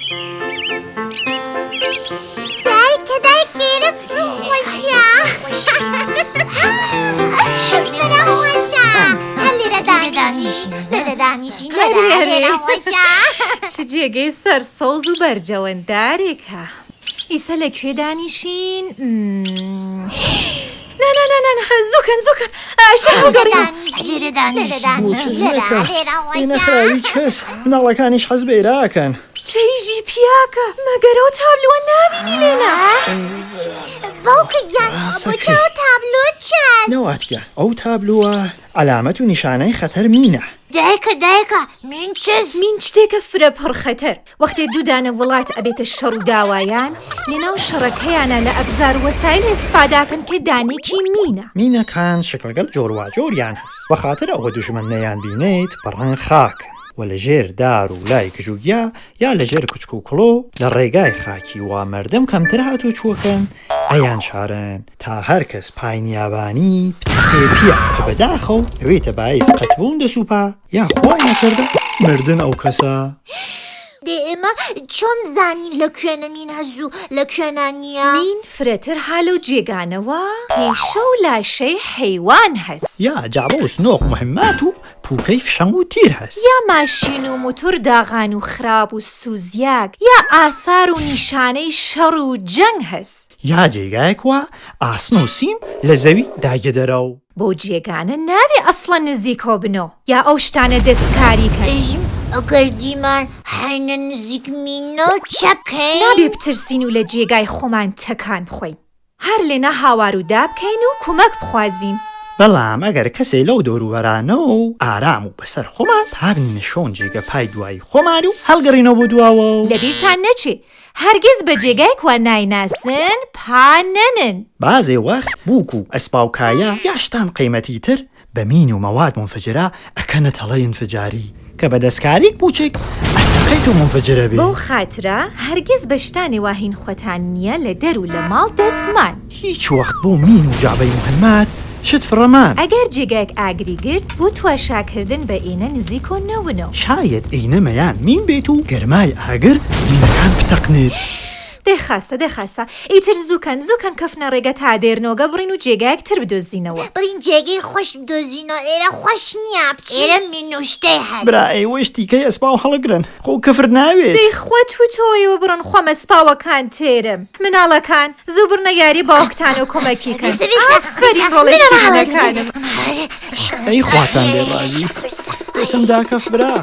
چ جێگەی سەر سەوز و بەرجەوەندارێکە. ئیسە لەکوێ دانیشین؟ زووکەن نەخراوی کەس مناڵەکانیش حەز بە ئێراکەن. چەیژی پیاکە مەگەرە و تابلووە نابینی لێنە؟ باوکەیان بۆچەوە تابلۆ چەند؟ نەواتگە ئەو تابلووە عەلامەت و نیشانەی خەتەر مینە. دایکە من چەس؟ مین شتێکە فرە پڕخەتەر. وەختێ دوودانە وڵات ئەبێتە شەڕ و داوایان لێناو شەڕەکەیانە لە ئەبزار وەسایل ئێستفاداکەن کە دانێکی مینە. مینەکان شکلگەل جۆرواجۆریان هەست. بەخاتر ئەوە دوژمن نەیان بینیت بەڕەنگ خاکن و لە ژێر دار و لای گژوگیا یا لە ژێر کچک و کڵۆ لە ڕێگای خاکی وا مەردەم کەمتر هاتوو چووەکەن ئەیان شارن تا هەر کەس پاینیابانی پێپیە کە بەداخە و ئەوێتە باعیس قەتبوون دەسوپا یا خوای نەکردە مردن ئەو کەسە. ئێمە چۆن زانین لە کوێنە مین هەزوو لە کوێنانیە؟ مین فرەتر هەلو جێگانەوە پێشە و لاشەی حەیوان هەست. یا جابە و سنۆق مهمات و پووکەی فشەنگ و تیر هەست. یا ماشین و موتور داغان و خراپ و سوزیاک یا ئاسار و نیشانەی شەڕ و جەنگ هەست. یا جێگایەکوە ئاسن و سیم لە زەوی داگە دەرەوە. بۆ جێگانە نابێ ئەسڵە نزیکەوە بنەوە یا ئەو شتانە دەستکاری کە ئەگەر دیمان هەینە نزیک مینۆ چەکەین نابێ بترسین و لە جێگای خۆمان تەکان بخۆین. هەر لێنە هاوار و داب بکەین و کۆمەک بخوازین. بەڵام ئەگەر کەسێ لەو دەوروبەرانەوە و ئارام و بەسەر خۆمان هابنینە شۆن جێگە پای دوایی خۆمان و هەڵگەڕینەوە بۆ دواوە. لەبیرتان نەچێ هەرگیز بە جێگایەکوە نایناسن پانەنن. بازێ وەخت بووک و ئەسپاوکایە یاشتان قیمەتی تر بە مین و مەواد منفجرە ئەکەنە تەڵەی انفجاری کە بە دەستکاریک بووچێک ئەتەقەیت و منفجرە بێ. بەو خاترە هەرگیز بە شتانی واهین خۆتان نییە لە دەر و لە ماڵ دەسمان. هیچ وەخت بۆ مین و جابەی مهمات شت فڕەمان. ئەگەر جێگایەک ئاگری گرت بۆ تواشاکردن بە ئینە نزیک و نەونەوە. شاید ئینەمەیان مین بێت و گەرمای ئاگر مینەکان بتەقنێت. دەخەستە ئیتر زووکەن کەفنە ڕێگە تا دێرنۆگە بڕین و جێگایەک تر بدۆزینەوە. بڕین جێگەی خۆش بدۆزینەوە ئێرە خۆش نییە ئێرە مینوشتەی هەست. برا ئێوەشتیکەی ئەسپاو هەڵگرن خۆ کەفر ناوێت. دەیخوات و تۆیەوە بڕن خۆمە سپاوەکان تێرم. مناڵەکان زوو بڕنە یاری باوکتان و کۆمەکیکەن. ئافرین ڕۆڵێکانم. ئەی خواتان لێ ڕازی دەسم داکەف برا.